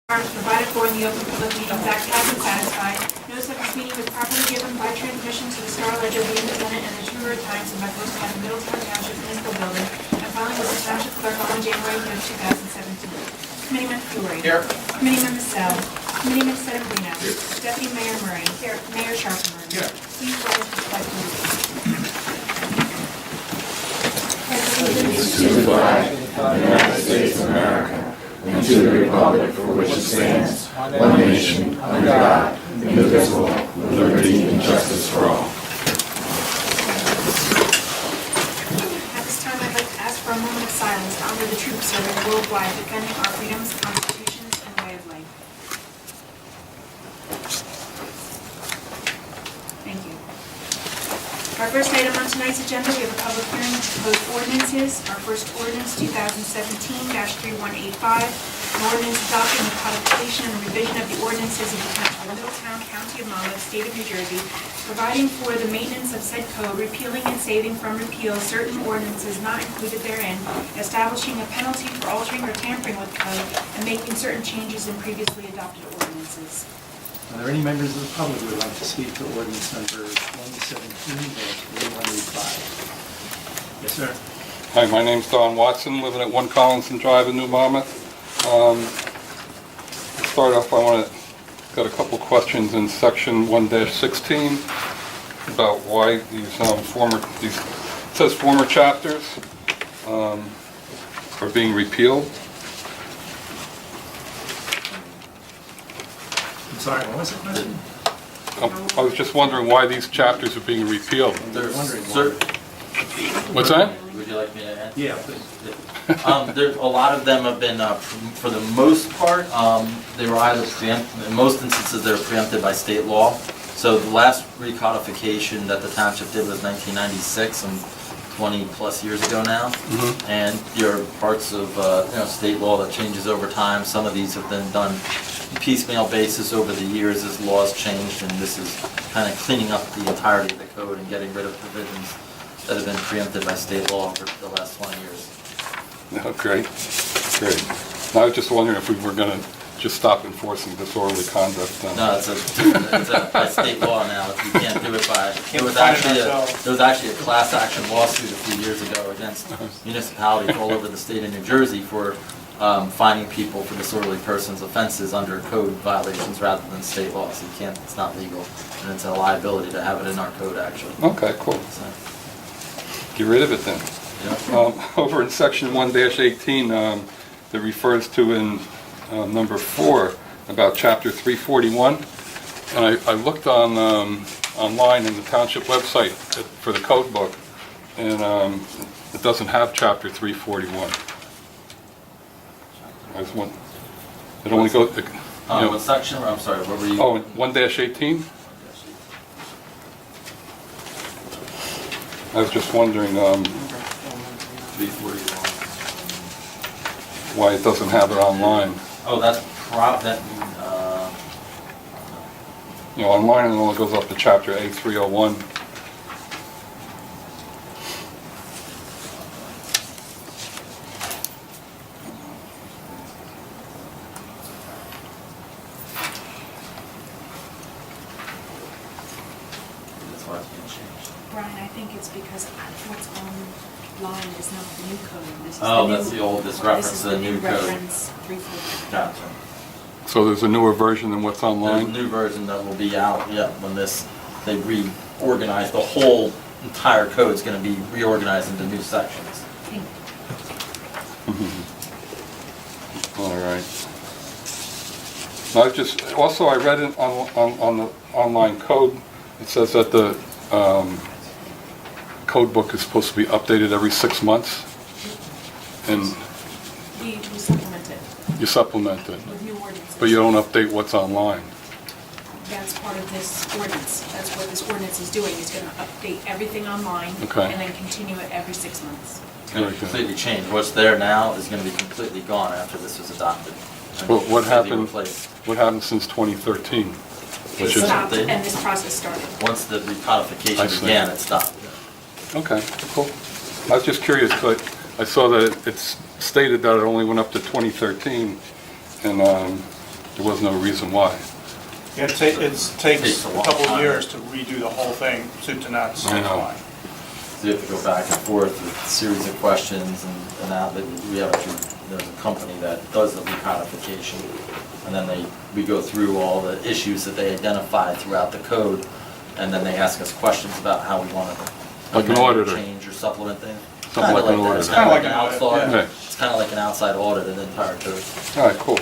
provided for in the Open Public Meetings Act has been satisfied. Notice of this meeting was properly given by transmission to the Star Ledger, the Independent, and the True Times by posting at the Middletown Township Municipal Building and filing with the Township Clerk on January 3rd, 2017. Committeeman Flury. Here. Committeeman Massell. Committeeman Sedembrino. Deputy Mayor Murray. Here. Mayor Sharpler. Here. Please rise for the pledge of allegiance to the flag of the United States of America and to the republic for which it stands, one nation, under God, indivisible, with liberty and justice for all. At this time, I'd like to ask for a moment of silence to honor the troops serving worldwide, defending our freedoms, constitutions, and way of life. Thank you. Our first item on tonight's agenda, we have a public hearing of proposed ordinances. Our first ordinance, 2017-3185, an ordinance adopting the codification and revision of the ordinances of the Township of Middletown, County of Monmouth, State of New Jersey, providing for the maintenance of said code, repealing and saving from repeal certain ordinances not included therein, establishing a penalty for altering or tampering with code, and making certain changes in previously adopted ordinances. Are there any members of the public who would like to speak to ordinance number 2017-3185? Yes, sir. Hi, my name's Don Watson, living at 1 Collinson Drive in New Monmouth. To start off, got a couple questions in section 1-16 about why these it says former chapters are being repealed. I'm sorry, what was the question? I was just wondering why these chapters are being repealed. They're wondering What's that? Would you like me to answer? Yeah, please. There's a lot of them have been, for the most part, they were either preempted, in most instances they're preempted by state law. So the last recodification that the township did was 1996, some 20 plus years ago now. Mm-hmm. And there are parts of state law that changes over time. Some of these have been done piecemeal basis over the years as laws changed, and this is kind of cleaning up the entirety of the code and getting rid of provisions that have been preempted by state law for the last 20 years. Oh, great. I was just wondering if we were going to just stop enforcing disorderly conduct. No, it's by state law now. You can't do it by. There was actually a class action lawsuit a few years ago against municipalities all over the state of New Jersey for fining people for disorderly persons offenses under code violations rather than state law. So you can't. It's not legal, and it's a liability to have it in our code actually. Okay, cool. So, Get rid of it then. yeah. Over in section 1-18, that refers to in number 4 about chapter 341, and I looked on online in the township website for the code book, and it doesn't have chapter 341. It only goes. What section? I'm sorry. What were you? Oh, 1-18. I was just wondering 341. why it doesn't have it online. Oh, that's Online it only goes up to chapter A301. That's why it's being changed. Brian, I think it's because what's online is not the new code. This is Oh, the that's new, the old, this reference this to is the new code. reference 341. Gotcha. So there's a newer version than what's There's a online? new version that will be out, yeah, when they reorganize, the whole entire code is gonna be reorganized into new sections. Thank you. All right. I read it on the online code. It says that the code book is supposed to be updated every 6 months, and We supplement it you supplement it, with new ordinances. but you don't update what's online. That's part of this ordinance. That's what this ordinance is doing. It's going to update everything online Okay. and then continue it every 6 months. It's gonna be completely changed. What's there now is gonna be completely gone after this was adopted. and But what completely happened? replaced. What happened since 2013? Which It is stopped the- and this process started. Once the I recodification see. began, it stopped. okay, cool. I was just curious, but I saw that it's stated that it only went up to 2013, and there was no reason why. Yeah, it Takes takes a a long couple of time. years to redo the whole thing, soup to nuts. I know. That's So you have to go back and forth with a series of questions, and now that we have there's a company that does the recodification, and then we go through all the issues that they identified throughout the code, and then they ask us questions about how we want to Like an amend or auditor. change or supplement things. Something like an that. auditor. It's kind of like an Kinda like an outside, audit, yeah. it's kind of like an outside audit of the entire code. All right, cool.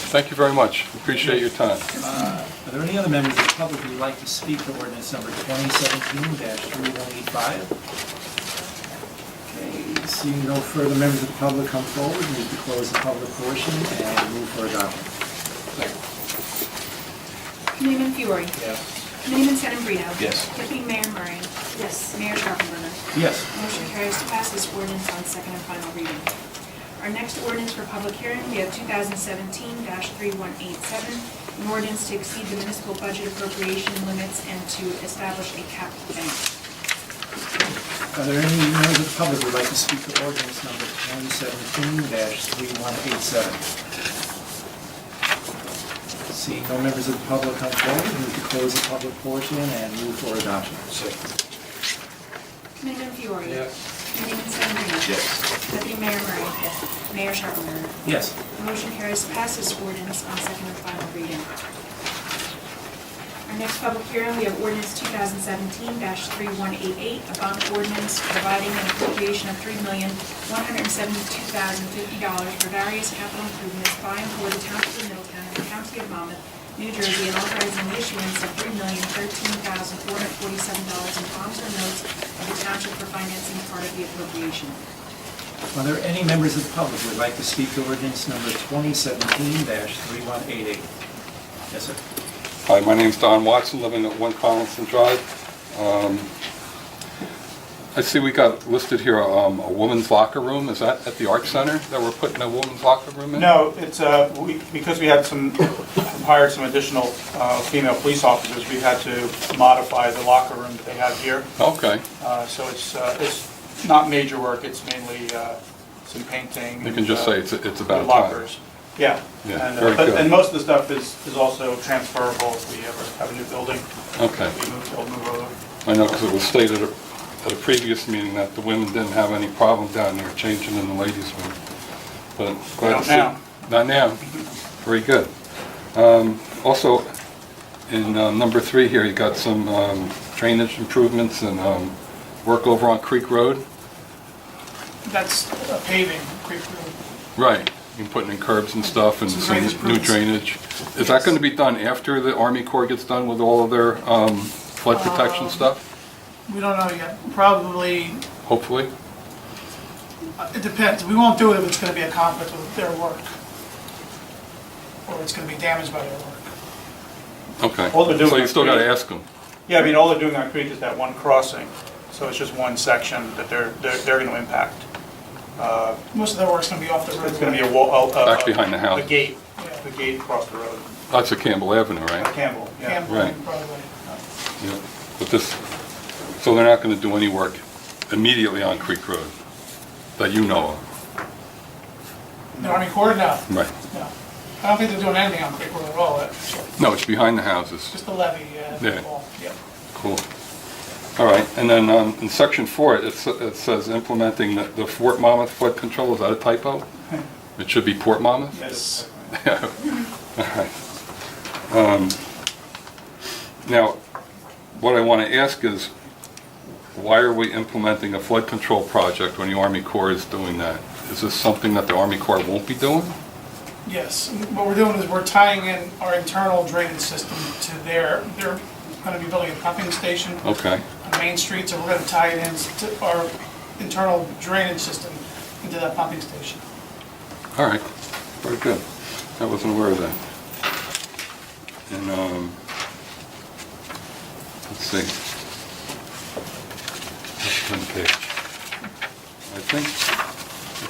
Thank you very much. Appreciate your time. Are there any other members of the public who would like to speak to ordinance number 2017-3185? Okay, seeing no further members of the public come forward, move to close the public portion and move for adoption. Committeeman Fiore. Yes. Committeeman Sedambrino. Yes. Deputy Mayor Murray. Yes. Mayor Sharpenberger. Yes. Motion carries to pass this ordinance on second and final reading. Our next ordinance for public hearing, we have 2017-3187, an ordinance to exceed the municipal budget appropriation limits and to establish a capital bank. Are there any members of the public who would like to speak to ordinance number 2017-3187? Seeing no members of the public come forward, move to close the public portion and move for adoption. Committeeman Fiore. Yes. Committeeman Sedambrino. Yes. Deputy Mayor Murray. Yes. Mayor Sharpenberger. Yes. Motion carries to pass this ordinance on second and final reading. Our next public hearing, we have ordinance 2017-3188, a bond ordinance providing an appropriation of $3,172,050 for various capital improvements by and for the Township of Middletown and the County of Monmouth, New Jersey, and authorizing the issuance of $3,013,447 in bonds or notes of the Township for financing part of the appropriation. Are there any members of the public who would like to speak to ordinance number 2017-3188? Yes, sir. Hi, my name's Don Watson, living at 1 Collinson Drive. I see we got listed here a woman's locker room. Is that at the Art Center that we're putting a woman's locker room in? No, it's, because we had hired some additional female police officers, we had to modify the locker room that they have here. Okay. So it's not major work, it's mainly some painting. You can just say it's about time. lockers. Yeah. Yeah, And, very good. and most of the stuff is also transferable if we ever have a new building. Okay. They'll move over. I know because it was stated at a previous meeting that the women didn't have any problem down there changing in the ladies' room. But glad Not to see. now. Not now. Very good. Also, in number 3 here, you got some drainage improvements and work over on Creek Road. That's paving, Creek Road. Right. You're putting in curbs and stuff and Some some drainage new improvements. drainage. Is that going to be done after the Army Corps gets done with all of their flood protection stuff? We don't know yet. Probably, Hopefully? it depends. We won't do it if it's going to be a conflict with their work. Or it's going to be damaged by their work. Okay. All they're doing So you on still got to Creek- ask them? Yeah, I mean, all they're doing on Creek is that one crossing, so it's just one section that they're going to impact. Most of their work's going to be off the road. It's going to be a wall. Back behind the house. A gate, Yeah. the gate across the road. That's at Campbell Avenue, right? Campbell, yeah. Campbell, Right. probably. Yeah. But this, so they're not going to do any work immediately on Creek Road that you know of? The Army Corps, no. Right. No. I don't think they're doing anything on Creek Road at all. No, it's behind the houses. Just the levee, Yeah. wall. Yeah. Cool. All right, and then in section 4, it says implementing the Fort Monmouth flood control. Is that a typo? It should be Port Monmouth? Yes. All right. Now, what I want to ask is, why are we implementing a flood control project when the Army Corps is doing that? Is this something that the Army Corps won't be doing? Yes. What we're doing is we're tying in our internal drainage system to they're going to be building a pumping station Okay, on Main Street, so we're going to tie it in to our internal drainage system into that pumping station. all right, very good. I wasn't aware of that. And, let's see. One page. I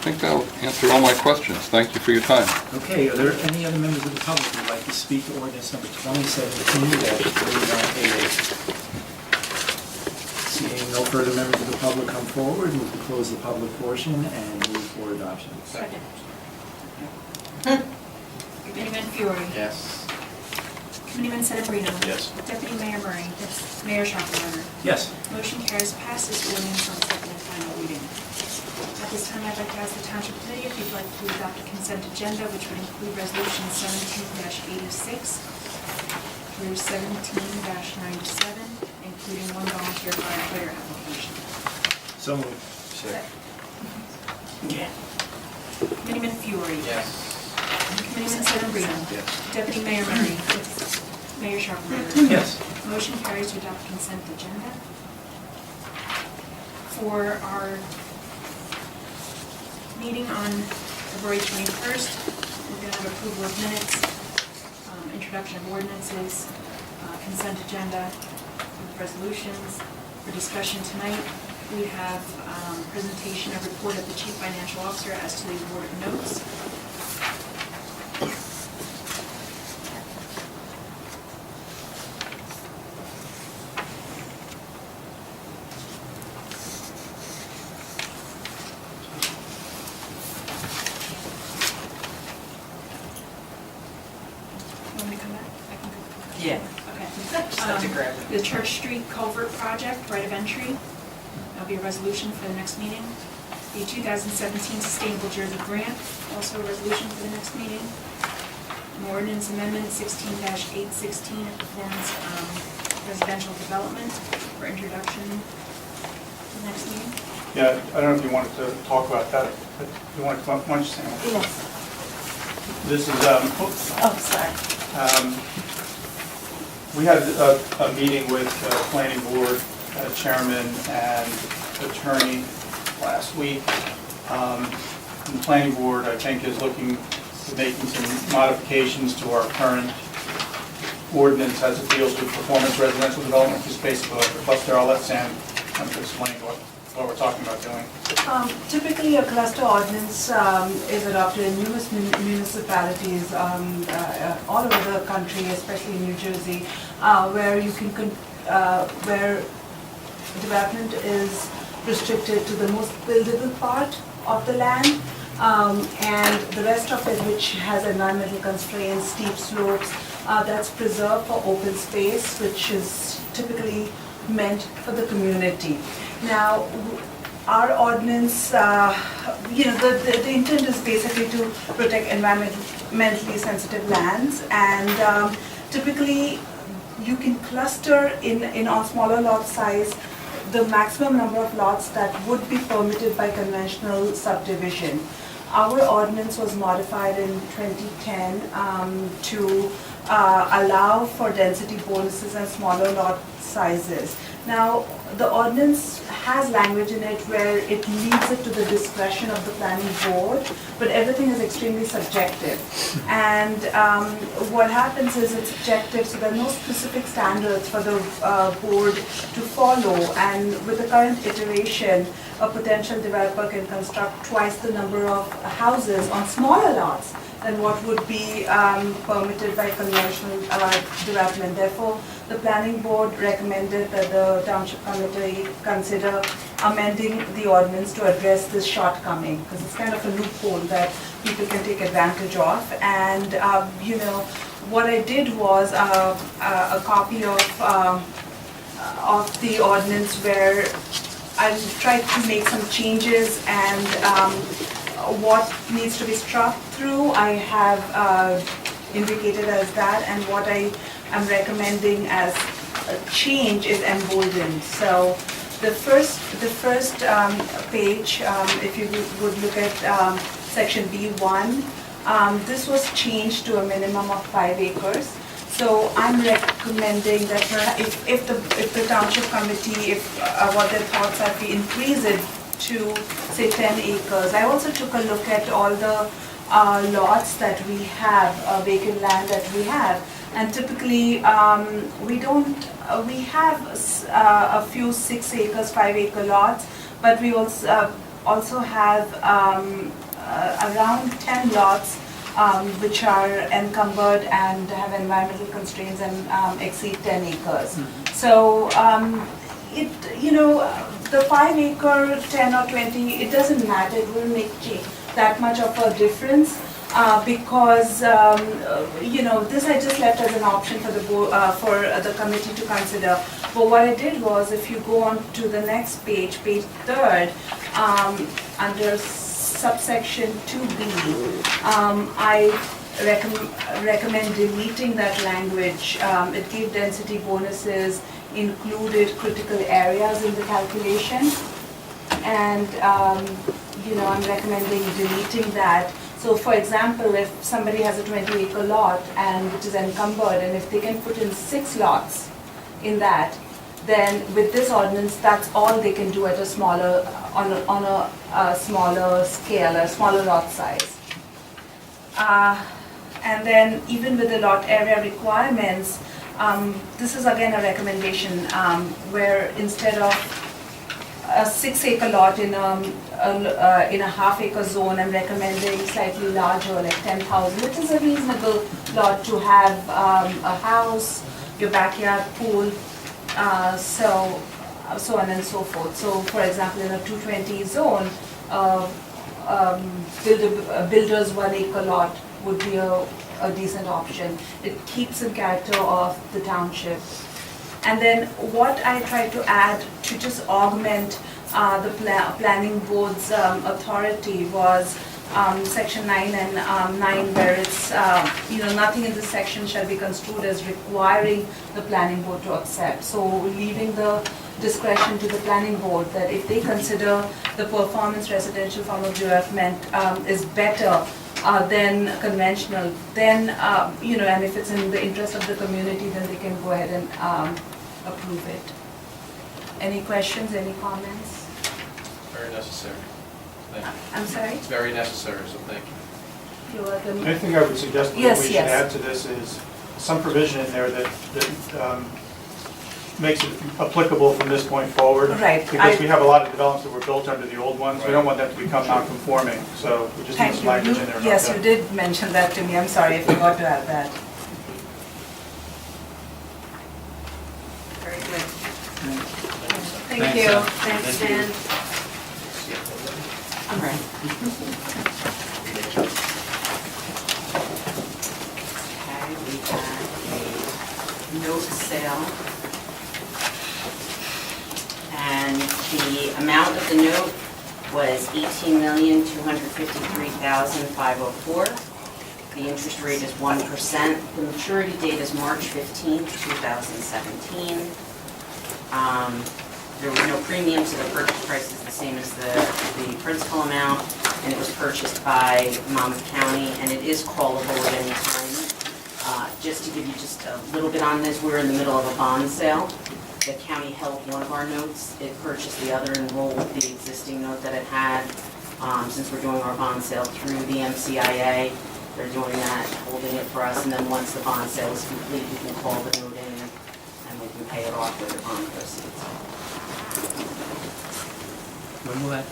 think that'll answer all my questions. Thank you for your time. Okay, are there any other members of the public who would like to speak to ordinance number 2017-3188? Seeing no further members of the public come forward, move to close the public portion and move for adoption. Second. Committeeman Fiore. Yes. Committeeman Sedambrino. Yes. Deputy Mayor Murray. Yes. Mayor Schaffner. Yes. Motion carries to pass this ordinance on second and final reading. At this time, I'd like to ask the Township Committee if you'd like to adopt a consent agenda, which would include Resolution 17-86 through 17-97, including one volunteer firefighter application. So moved. Committeeman Fiore. Yes. Committeeman Sedambrino. Yes. Deputy Mayor Murray. Mayor Schaffner. Yes. Motion carries to adopt consent agenda. For our meeting on February 21st, we're going to have approval of minutes, introduction of ordinances, consent agenda, resolutions. For discussion tonight, we have presentation of report of the Chief Financial Officer as to the award of notes. Want me to come back? I can go. Yeah. Okay. Have to grab it. The Church Street Culvert Project, right of entry. That'll be a resolution for the next meeting. The 2017 Sustainable Jersey Grant, also a resolution for the next meeting. An ordinance amendment 16-816, a performance residential development for introduction to the next meeting. Yeah, I don't know if you wanted to talk about that, but you want to come up, why don't you stand up? Yes. This is, Oh, sorry. we had a meeting with the planning board chairman and attorney last week. The planning board, I think, is looking to making some modifications to our current ordinance as it deals with performance residential development, just basically like a cluster. I'll let Sam kind of explain what we're talking about doing. Typically, a cluster ordinance is adopted in numerous municipalities all over the country, especially in New Jersey, where you can where development is restricted to the most buildable part of the land, and the rest of it, which has environmental constraints, steep slopes, that's preserved for open space, which is typically meant for the community. Now, our ordinance, the intent is basically to protect environmentally sensitive lands, and typically you can cluster in on smaller lot size the maximum number of lots that would be permitted by conventional subdivision. Our ordinance was modified in 2010 to allow for density bonuses and smaller lot sizes. Now, the ordinance has language in it where it leaves it to the discretion of the planning board, but everything is extremely subjective. And what happens is it's subjective, so there are no specific standards for the board to follow. And with the current iteration, a potential developer can construct twice the number of houses on smaller lots than what would be permitted by conventional development. Therefore, the planning board recommended that the Township Committee consider amending the ordinance to address this shortcoming, because it's kind of a loophole that people can take advantage of. And what I did was a copy of the ordinance where I tried to make some changes, and what needs to be struck through I have indicated as that, and what I am recommending as a change is emboldened. So the first page, if you would look at section B1, this was changed to a minimum of 5 acres. So I'm recommending that if the Township Committee, what their thoughts are, if we increase it to say 10 acres. I also took a look at all the lots that we have, vacant land that we have, and typically we have a few 6 acres, 5 acre lots, but we also have around 10 lots which are encumbered and have environmental constraints and exceed 10 acres. So the 5 acre, 10 or 20, it doesn't matter. It wouldn't make that much of a difference. because, this I just left as an option for the for the committee to consider. But what I did was, if you go on to the next page, page 3rd, under subsection 2B, I recommend deleting that language. It gave density bonuses, included critical areas in the calculation, and I'm recommending deleting that. So for example, if somebody has a 20-acre lot and which is encumbered, and if they can put in 6 lots in that, then with this ordinance, that's all they can do at a smaller, on a smaller scale, a smaller lot size. And then even with the lot area requirements, this is again a recommendation where instead of a 6-acre lot in a half-acre zone, I'm recommending slightly larger, like 10,000, which is a reasonable lot to have a house, your backyard pool, so on and so forth. So for example, in a 220 zone, builder's 1-acre lot would be a decent option. It keeps in character of the township. And then what I tried to add to just augment the planning board's authority was section 9 and 9, where it's, nothing in this section shall be construed as requiring the planning board to accept. So leaving the discretion to the planning board that if they consider the performance residential form of development is better than conventional, then, and if it's in the interest of the community, then they can go ahead and approve it. Any questions, any comments? Very necessary. Thank you. I'm sorry? It's very necessary, so thank you. You're welcome. I think I would suggest that Yes, we should yes. add to this is some provision in there that makes it applicable from this point forward. Right. Because we have a lot of developments that were built under the old ones. We don't want them to become non-conforming, so we just need Thank some you. language in there about Yes, that. you did mention that to me. I'm sorry, I forgot to add that. Very good. Thank you. Thanks, Dan. All right. Okay, we had a note sale. And the amount of the note was $18,253,504. The interest rate is 1%. The maturity date is March 15th, 2017. There was no premium, so the purchase price is the same as the principal amount, and it was purchased by Monmouth County, and it is callable at any time. Just to give you just a little bit on this, we're in the middle of a bond sale. The county held one of our notes, it purchased the other and rolled the existing note that it had. Since we're doing our bond sale through the MCIA, they're doing that, holding it for us, and then once the bond sale is complete, we can call the note in and we can pay it off with the bond proceeds. When will that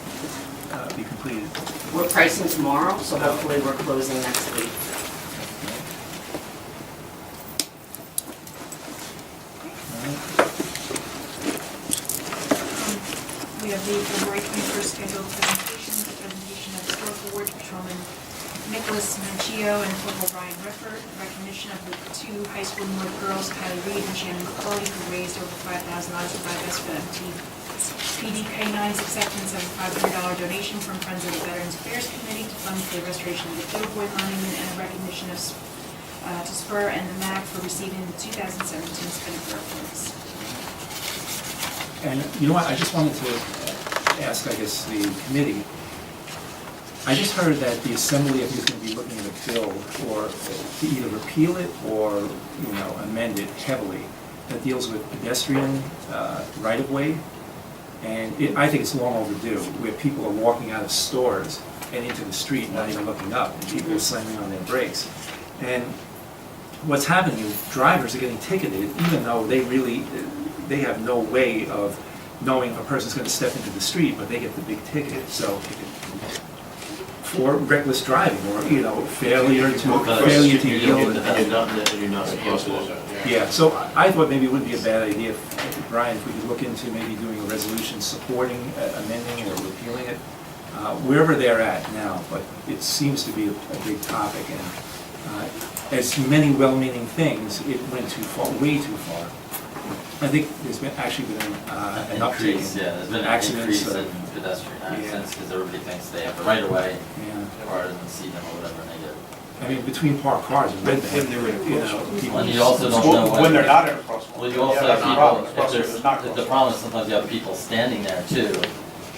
be completed? We're pricing tomorrow, so hopefully we're closing next week. We have the February 21st scheduled presentation, the presentation of Historical Ward Patrolman Nicholas Manchio and Corporal Brian Rifford, recognition of the 2 high school North girls, Kylie Reed and Shannon McCauley, who raised over $5,000 to provide best for PD K9's acceptance of a $500 donation from Friends of the Veterans Affairs Committee to fund the restoration of the Doughboy Monument, and a recognition of to Spur and the MAC for receiving the 2017 Spinnaker Awards. And you know what, I just wanted to ask, I guess, the committee. I just heard that the assembly, I think, is going to be looking at a bill to either repeal it or, amend it heavily that deals with pedestrian right-of-way. And I think it's long overdue, where people are walking out of stores and into the street, not even looking up, and people are slamming on their brakes. And what's happening is drivers are getting ticketed, even though they have no way of knowing if a person's going to step into the street, but they get the big ticket. So for reckless driving, or failure to yield. You're not supposed to. Yeah. So I thought maybe it would be a bad idea, Brian, if we could look into maybe doing a resolution supporting amending or repealing it. wherever they're at now, but it seems to be a big topic, and as many well-meaning things, it went too far, way too far. I think there's actually been an uptick Increase, in yeah, there's been an accidents. increase in pedestrian accidents because everybody thinks they have the right of way, Yeah. the car doesn't see them or whatever, and they get. I mean, between parked cars and red band, you know, people. And you also don't know When they're not in a crosswalk. Well, you also Yeah, have that's the problem. people, if There's not the crosswalk. problem is sometimes you have people standing there too,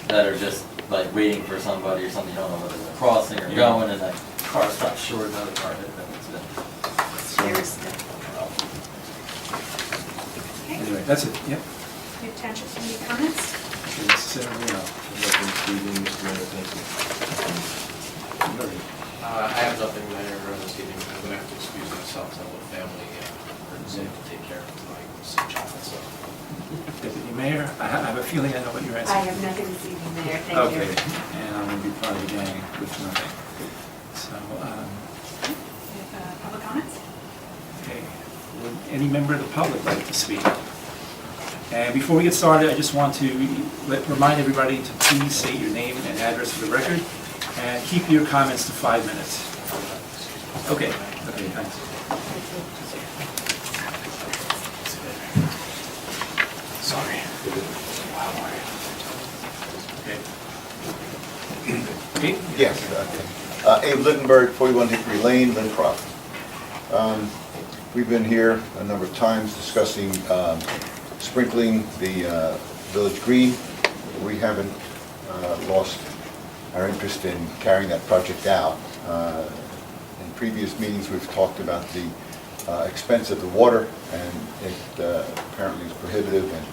that are just like waiting for somebody or something, you don't know whether they're crossing or going, and that car stops short, another car hit them, it's been. Anyway, that's it, yep. New Township, any comments? It's, you know, I have nothing there this evening. I'm going to have to excuse myself. I have a family emergency to take care of tonight. Some chocolate stuff. Deputy Mayor, I have a feeling I know what you're I answering. have nothing this evening, Mayor, thank you. Okay, and I'm going to be part of the gang with nothing. So, We have public comments? okay, would any member of the public like to speak? And before we get started, I just want to remind everybody to please state your name and address for the record, and keep your comments to 5 minutes. Okay, thanks. Sorry. Okay. Yes. Abe Littenberg, 41 Hickory Lane, Lincroft. We've been here a number of times discussing sprinkling the village green. We haven't lost our interest in carrying that project out. In previous meetings, we've talked about the expense of the water, and it apparently is prohibitive, and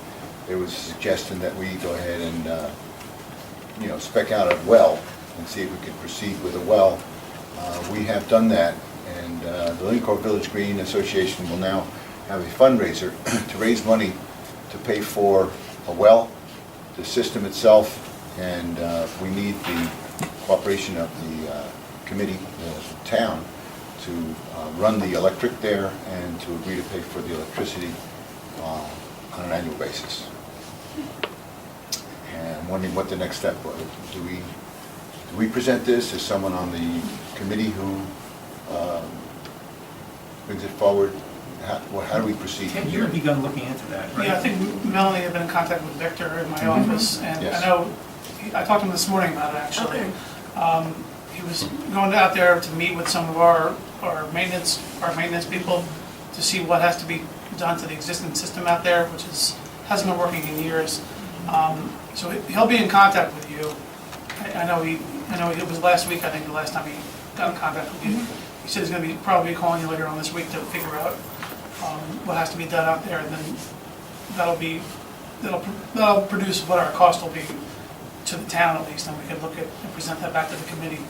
there was a suggestion that we go ahead and spec out a well and see if we could proceed with a well. We have done that, and the Lincroft Village Green Association will now have a fundraiser to raise money to pay for a well, the system itself, and we need the cooperation of the committee, the town, to run the electric there and to agree to pay for the electricity on an annual basis. And I'm wondering what the next step was. Do we present this as someone on the committee who brings it forward? How do we proceed from Ted, here? you've begun looking into that, right? Yeah, I think Melanie had been in contact with Victor in my office, and Yes. I know, I talked to him this morning about it, actually. He was going out there to meet with some of our maintenance people to see what has to be done to the existing system out there, which hasn't been working in years. So he'll be in contact with you. I know it was last week, I think, the last time he got in contact with you. He said he's going to be probably calling you later on this week to figure out what has to be done out there, and then that'll produce what our cost will be to the town at least, and we can look at and present that back to the committee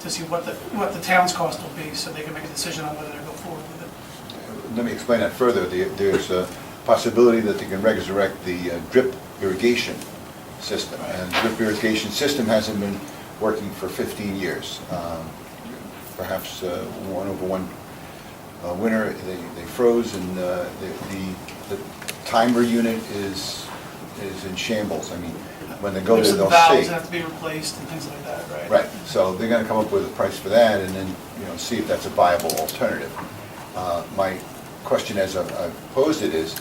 to see what the town's cost will be, so they can make a decision on whether to go forward with it. Let me explain that further. There's a possibility that they can resurrect the drip irrigation system. And the drip irrigation system hasn't been working for 15 years. Perhaps one winter they froze, and the timer unit is in shambles. I mean, when they go There's there, some they'll valves see. that have to be replaced and things like that, right? Right, so they're gonna come up with a price for that, and then, see if that's a viable alternative. My question, as I've posed it, is,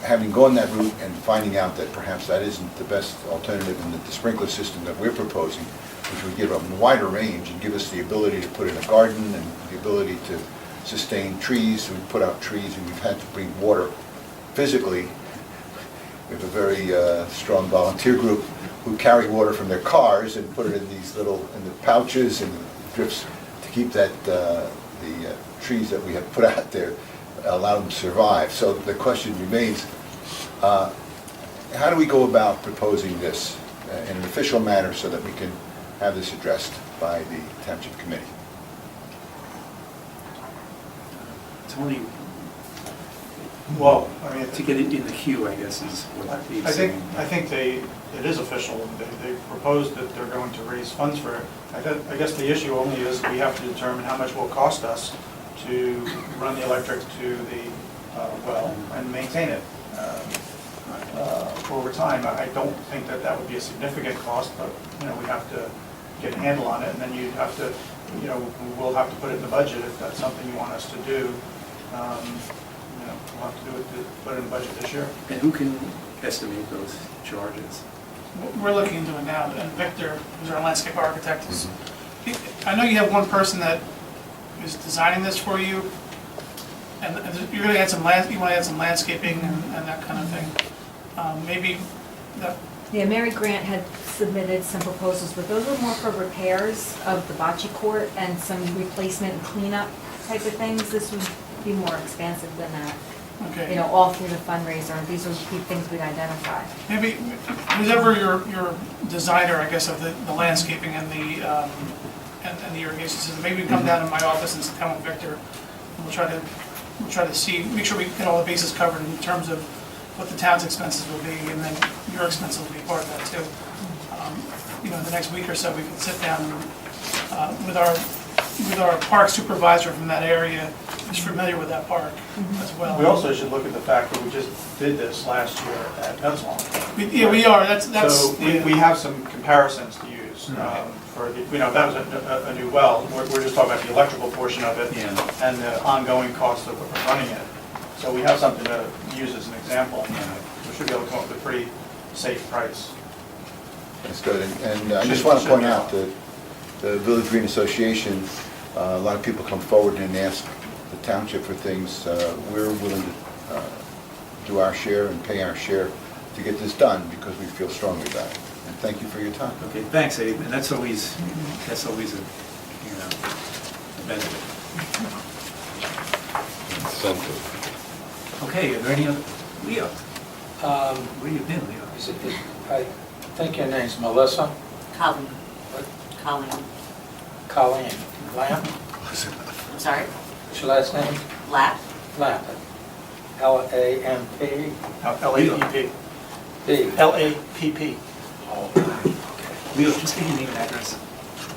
having gone that route and finding out that perhaps that isn't the best alternative, and that the sprinkler system that we're proposing, which would give a wider range and give us the ability to put in a garden and the ability to sustain trees, we put out trees, and we've had to bring water physically. We have a very strong volunteer group who carry water from their cars and put it in these in the pouches and drifts to keep that the trees that we have put out there, allow them to survive. So the question remains, how do we go about proposing this in an official manner so that we can have this addressed by the Township Committee? Tony, Well, I mean, to get it in the queue, I guess, is what he's saying. I think it is official. They proposed that they're going to raise funds for it. I guess the issue only is we have to determine how much it will cost us to run the electric to the well and maintain it. over time. I don't think that that would be a significant cost, but, you know, we have to get a handle on it, and then you'd have to, you know, we'll have to put it in the budget if that's something you want us to do. You know, we'll have to do it, put it in the budget this year. And who can estimate those charges? We're looking into it now, and Victor, who's our landscape architect, is, I know you have one person that is designing this for you, and you're gonna add some you wanna add some landscaping and that kind of thing. Maybe that, Yeah, Mary Grant had submitted some proposals, but those were more for repairs of the bocce court and some replacement and cleanup type of things. This would be more expansive than that. okay. You know, all through the fundraiser, these would be things we'd identify. Maybe, who's ever your designer, I guess, of the landscaping and the irrigation system, maybe we can come down to my office and sit down with Victor, and we'll try to see, make sure we get all the bases covered in terms of what the town's expenses will be, and then your expenses will be part of that too. You know, in the next week or so, we can sit down with our park supervisor from that area, who's familiar with that park as well. We also should look at the fact that we just did this last year at Middletown. Yeah, we are, that's. So we have some comparisons to use for the, you know, that was a new well. We're just talking about the electrical portion of it Yeah. and the ongoing cost of running it. So we have something to use as an example. We should be able to come up with a pretty safe price. That's good, and I just want to point out that the Village Green Association, a lot of people come forward and ask the township for things. We're willing to do our share and pay our share to get this done because we feel strongly about it. And thank you for your time. Okay, thanks, Abe, and that's always a, you know, a benefit. Incentive. Okay, are there any other, Leo, where you been, Leo? I think your name's Melissa Colleen. Colleen. Colleen Lamp. I'm sorry? What's your last name? Lap. Lamp. L-A-M-P. LAPP. D. LAPP. Oh, okay. Leo, just give your name and address.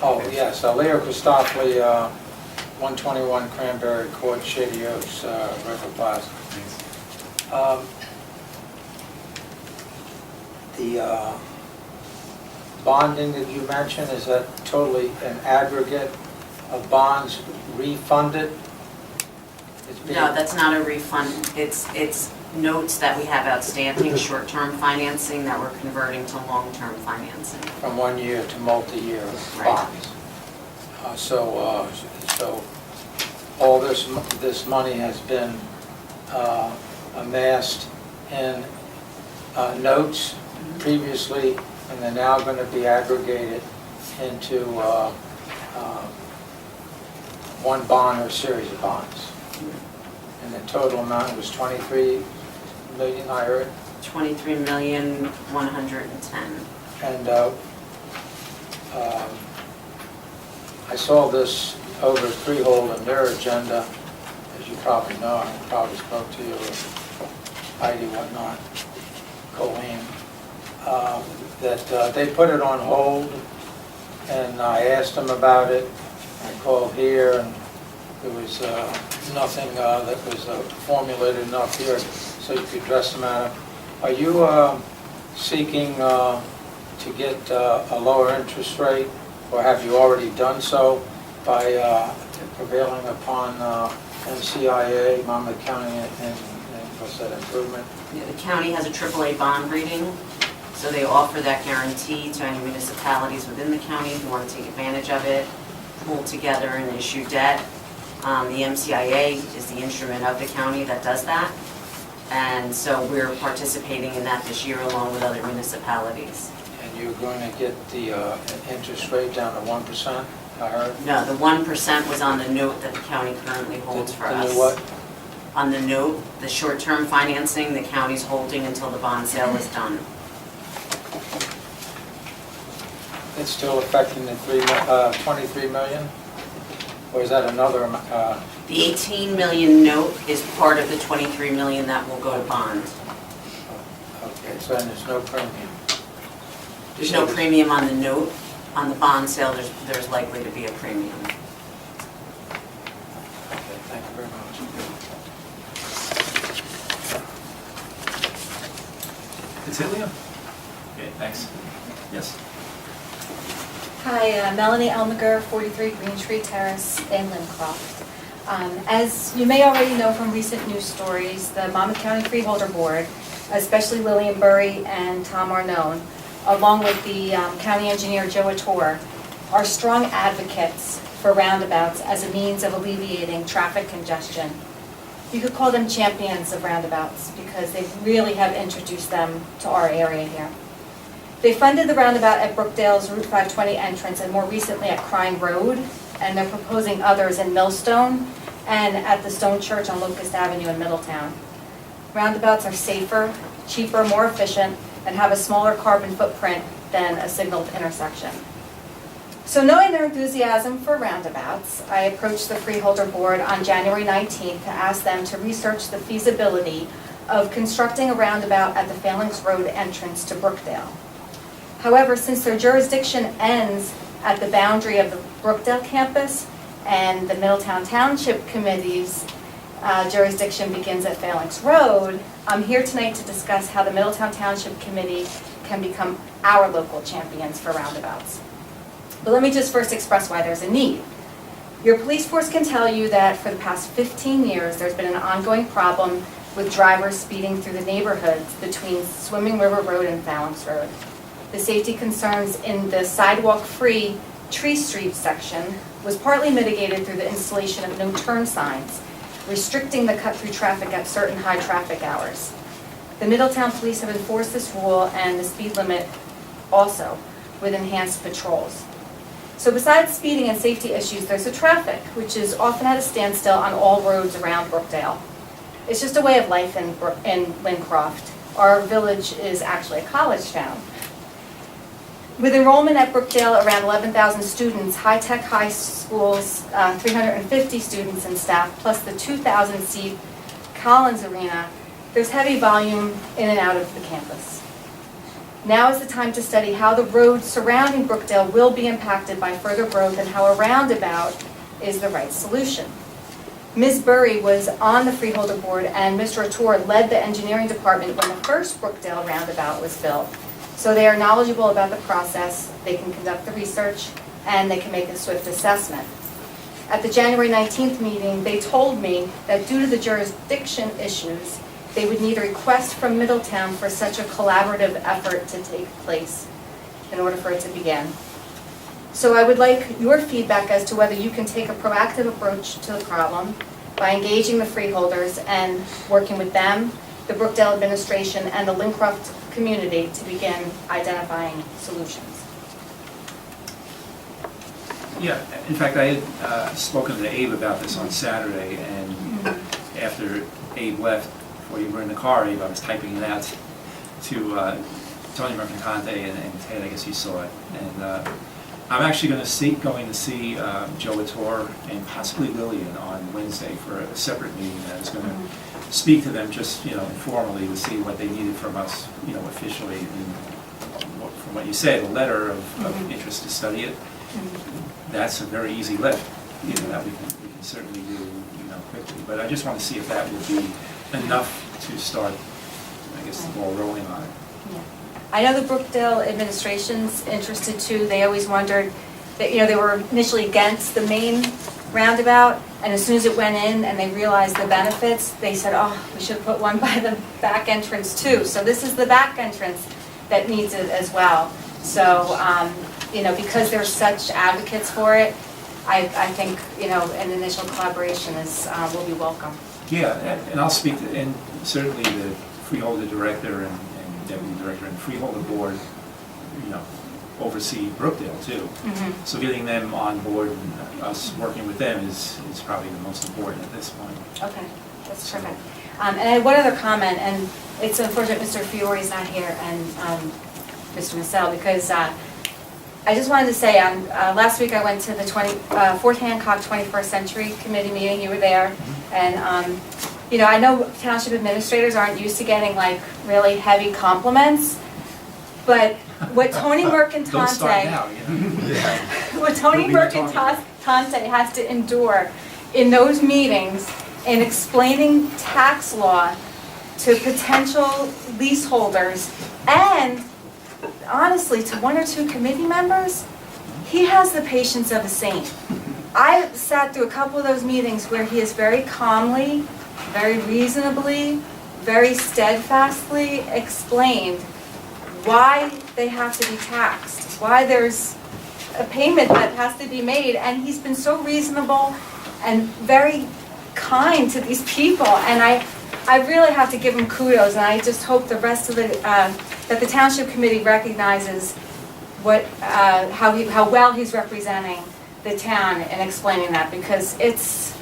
Oh, yes, Leo Christopherly, 121 Cranberry Court, Shady Oaks, River Plaza. Thanks. The bonding that you mentioned, is that totally an aggregate of bonds refunded? It's being- No, that's not a refund. It's notes that we have outstanding, short-term financing that we're converting to long-term financing. From 1 year to multi-year Right. bonds. So all this money has been amassed in notes previously, and they're now going to be aggregated into one bond or series of bonds. And the total amount was 23 million, I heard. 23,110,000. And I saw this over Freehold and their agenda, as you probably know, I probably spoke to you, Heidi, whatnot, Colleen, that they put it on hold, and I asked them about it. I called here, and there was nothing that was formulated enough here so you could address the matter. Are you seeking to get a lower interest rate, or have you already done so by prevailing upon MCIA, Monmouth County, and what's that, improvement? Yeah, the county has a AAA bond rating, so they offer that guarantee to any municipalities within the county who want to take advantage of it, pool together and issue debt. The MCIA is the instrument of the county that does that, and so we're participating in that this year along with other municipalities. And you're going to get the interest rate down to 1%, I heard? No, the 1% was on the note that the county currently holds for us. The new what? On the note, the short-term financing the county's holding until the bond sale is done. It's still affecting the 23 million? Or is that another amount? The 18 million note is part of the 23 million that will go to bond. Okay, so then there's no premium. There's no premium on the note. On the bond sale, there's likely to be a premium. Okay, thank you very much. Cecilia? Okay, thanks. Yes. Hi, Melanie Elmiger, 43 Green Tree Terrace in Lincroft. As you may already know from recent news stories, the Monmouth County Freeholder Board, especially Lillian Burry and Tom Arnone, along with the county engineer Joe Attore, are strong advocates for roundabouts as a means of alleviating traffic congestion. You could call them champions of roundabouts because they really have introduced them to our area here. They funded the roundabout at Brookdale's Route 520 entrance and more recently at Crying Road, and they're proposing others in Millstone and at the Stone Church on Locust Avenue in Middletown. Roundabouts are safer, cheaper, more efficient, and have a smaller carbon footprint than a signaled intersection. So knowing their enthusiasm for roundabouts, I approached the Freeholder Board on January 19th to ask them to research the feasibility of constructing a roundabout at the Phalanx Rd entrance to Brookdale. However, since their jurisdiction ends at the boundary of the Brookdale campus and the Middletown Township Committee's jurisdiction begins at Phalanx Road, I'm here tonight to discuss how the Middletown Township Committee can become our local champions for roundabouts. But let me just first express why there's a need. Your police force can tell you that for the past 15 years, there's been an ongoing problem with drivers speeding through the neighborhoods between Swimming River Road and Phalanx Road. The safety concerns in the sidewalk-free Tree Street section was partly mitigated through the installation of no turn signs, restricting the cut-through traffic at certain high traffic hours. The Middletown Police have enforced this rule and the speed limit also with enhanced patrols. So besides speeding and safety issues, there's the traffic, which is often at a standstill on all roads around Brookdale. It's just a way of life in Lincroft. Our village is actually a college town. With enrollment at Brookdale around 11,000 students, high-tech high schools, 350 students and staff, plus the 2,000-seat Collins Arena, there's heavy volume in and out of the campus. Now is the time to study how the roads surrounding Brookdale will be impacted by further growth and how a roundabout is the right solution. Ms. Burry was on the Freeholder Board and Mr. Attore led the engineering department when the first Brookdale roundabout was built. So they are knowledgeable about the process, they can conduct the research, and they can make a swift assessment. At the January 19th meeting, they told me that due to the jurisdiction issues, they would need a request from Middletown for such a collaborative effort to take place in order for it to begin. So I would like your feedback as to whether you can take a proactive approach to the problem by engaging the freeholders and working with them, the Brookdale administration, and the Lincroft community to begin identifying solutions. Yeah, in fact, I had spoken to Abe about this on Saturday, and after Abe left, before you were in the car, Abe, I was typing it out to Tony Mercantante and Ted, I guess you saw it. And I'm actually going to see Joe Attore and possibly Lillian on Wednesday for a separate meeting. I was going to speak to them just, informally to see what they needed from us, officially. And from what you said, a letter of interest to study it. That's a very easy lift, that we can certainly do, quickly. But I just want to see if that would be enough to start, I guess, the ball rolling on it. Yeah. I know the Brookdale administration's interested too. They always wondered that, they were initially against the main roundabout, and as soon as it went in and they realized the benefits, they said, oh, we should put one by the back entrance too. So this is the back entrance that needs it as well. So, because they're such advocates for it, I think, an initial collaboration will be welcome. Yeah, and I'll speak to, and certainly the freeholder director and deputy director and freeholder board, oversee Brookdale too. So getting them on board and us working with them is probably the most important at this point. Okay, that's perfect. And I had one other comment, and it's unfortunate Mr. Fiore's not here and Mr. Massell, because I just wanted to say, last week I went to the Fort Hancock 21st Century Committee meeting. You were there. And, I know township administrators aren't used to getting, really heavy compliments. But what Tony Mercantante... Don't start now, what Tony Mercantante has to endure in those meetings in explaining tax law to potential leaseholders And honestly, to one or two committee members, he has the patience of a saint. I sat through a couple of those meetings where he has very calmly, very reasonably, very steadfastly explained why they have to be taxed, why there's a payment that has to be made, and he's been so reasonable and very kind to these people, and I really have to give him kudos, and I just hope the rest of the, that the Township Committee recognizes how well he's representing the town and explaining that, because it's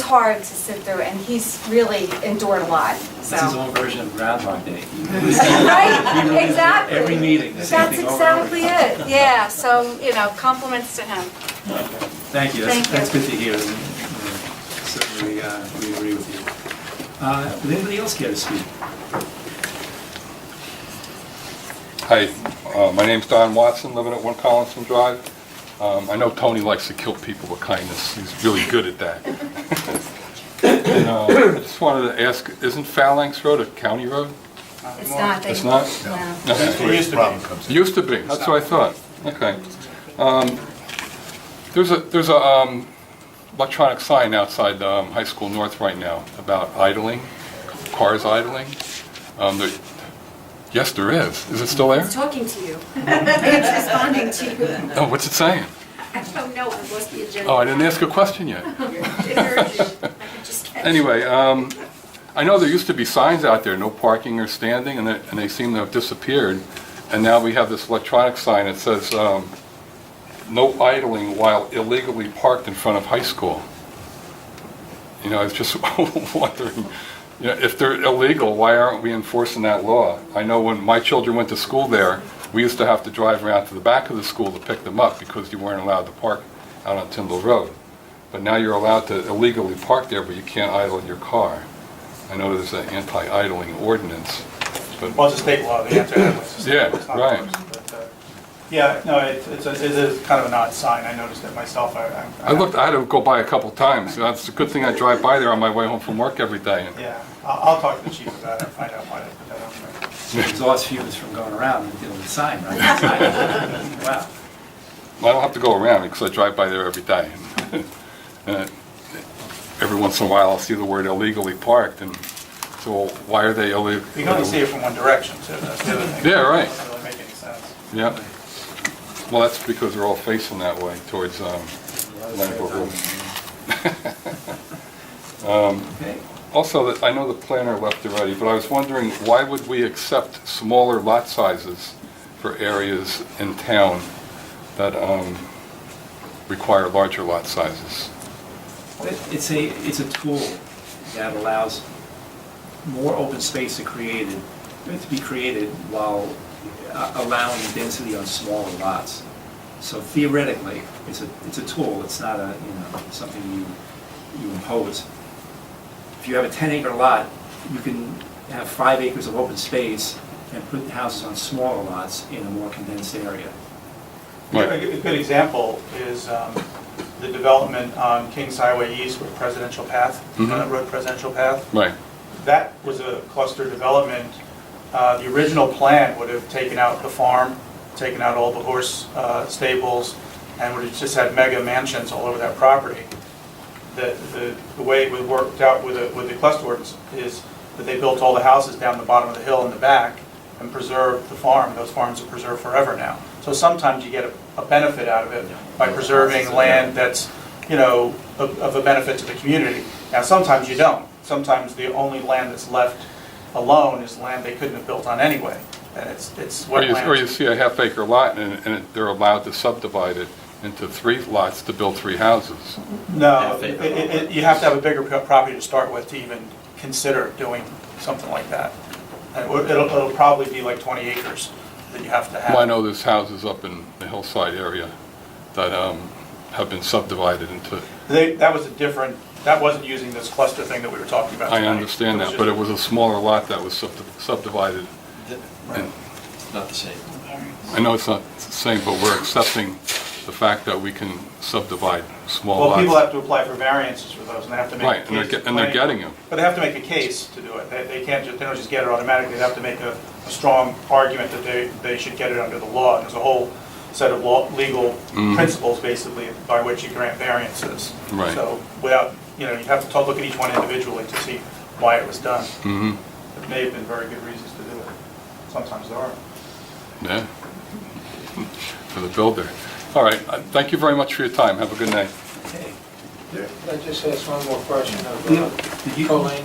hard to sit through, and he's really endured a lot, so. It's his own version of Groundhog Day. Right, exactly. Every meeting, the same That's thing over and over. exactly it, yeah, so, compliments to him. Thank you, Thank that's you. good to hear, and certainly we agree with you. Would anybody else care to speak? Hi, my name's Don Watson, living at 1 Collinson Drive. I know Tony likes to kill people with kindness. He's really good at that. And, I just wanted to ask, isn't Phalanx Road a county road? It's not, they. It's not? No. Okay. It used to be. It used to be, that's what I thought. Okay. There's a electronic sign outside High School North right now about idling, cars idling. Yes, there is. Is it still there? It's talking to you. It's responding to you. Oh, what's it saying? I don't know, I lost the agenda. Oh, I didn't ask a question yet. It heard you. I could just catch Anyway, I know there used to be signs out there, no parking or standing, and they seem to have disappeared. And now we have this electronic sign that says, no idling while illegally parked in front of high school. I was just wondering, if they're illegal, why aren't we enforcing that law? I know when my children went to school there, we used to have to drive around to the back of the school to pick them up because you weren't allowed to park out on Tyndall Road. But now you're allowed to illegally park there, but you can't idle your car. I know there's an anti-idling ordinance, but... Well, it's a state law, the anti-idling system. Yeah, It's not right. ours, but, yeah, no, it is kind of an odd sign. I noticed it myself. I I had to go by a couple times. That's a good thing I drive by there on my way home from work every day. Yeah, I'll talk to the chief about it and find out why they put that on there. Exhaust fumes from going around and dealing with the sign, right? Wow. I don't have to go around because I drive by there every day. And every once in a while I'll see the word illegally parked, and so why are they illegal? You can only see it from one direction, too. That's the other thing. Yeah, right. It doesn't really make any sense. Yeah. Well, that's because they're all facing that way towards Lincroft Village. Okay. Also, I know the planner left already, but I was wondering, why would we accept smaller lot sizes for areas in town that require larger lot sizes? It's a tool that allows more open space to be created while allowing density on smaller lots. So theoretically, it's a tool. It's not something you impose. If you have a 10-acre lot, you can have 5 acres of open space and put houses on smaller lots in a more condensed area. Right. A good example is the development on Kings Highway East with Presidential Path, Road Presidential Path. Right. That was a cluster development. The original plan would have taken out the farm, taken out all the horse stables, and would have just had mega mansions all over that property. The way it worked out with the cluster ordinance is that they built all the houses down the bottom of the hill in the back and preserved the farm. Those farms are preserved forever now. So sometimes you get a benefit out of it by preserving land that's, of a benefit to the community. Now, sometimes you don't. Sometimes the only land that's left alone is land they couldn't have built on anyway. And it's wetlands. Or you see a half-acre lot and they're allowed to subdivide it into 3 lots to build 3 houses. No, you have to have a bigger property to start with to even consider doing something like that. And it'll probably be like 20 acres that you have to have. Well, I know there's houses up in the hillside area that have been subdivided into... That wasn't using this cluster thing that we were talking about tonight. I understand that, but it was a smaller lot that was subdivided. Right. Not the same. I know it's not the same, but we're accepting the fact that we can subdivide small Well, lots. people have to apply for variances for those, and they have to make a Right, case. and they're to get- and they're planning- getting them. But they have to make a case to do it. They can't just, they don't just get it automatically. They have to make a strong argument that they should get it under the law. And there's a whole set of legal principles, basically, by which you grant variances. Right. So without, you have to look at each one individually to see why it was done. Mhm. There may have been very good reasons to do it. Sometimes there are. Yeah. For the builder. All right, thank you very much for your time. Have a good night. Okay. I just ask one more question Leo, of did you? Colleen.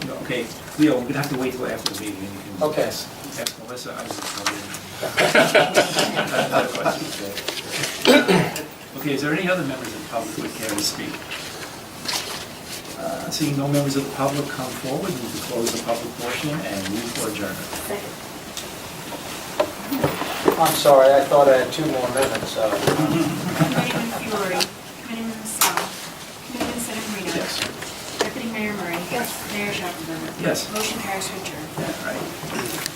No, okay, Leo, we're gonna have to wait till after the meeting, and you can Okay. ask Melissa. I was another question. Okay, is there any other members of the public who would care to speak? Seeing no members of the public come forward, move to close the public portion and move for adjournment. I'm sorry, I thought I had 2 more minutes. Committeeman Fiore, Committeeman Sal, Committeeman Sedambrino. Yes. Deputy Mayor Murray. Yes. Mayor Schaffenberger. Yes. Motion carries to adjourn. Yeah, right.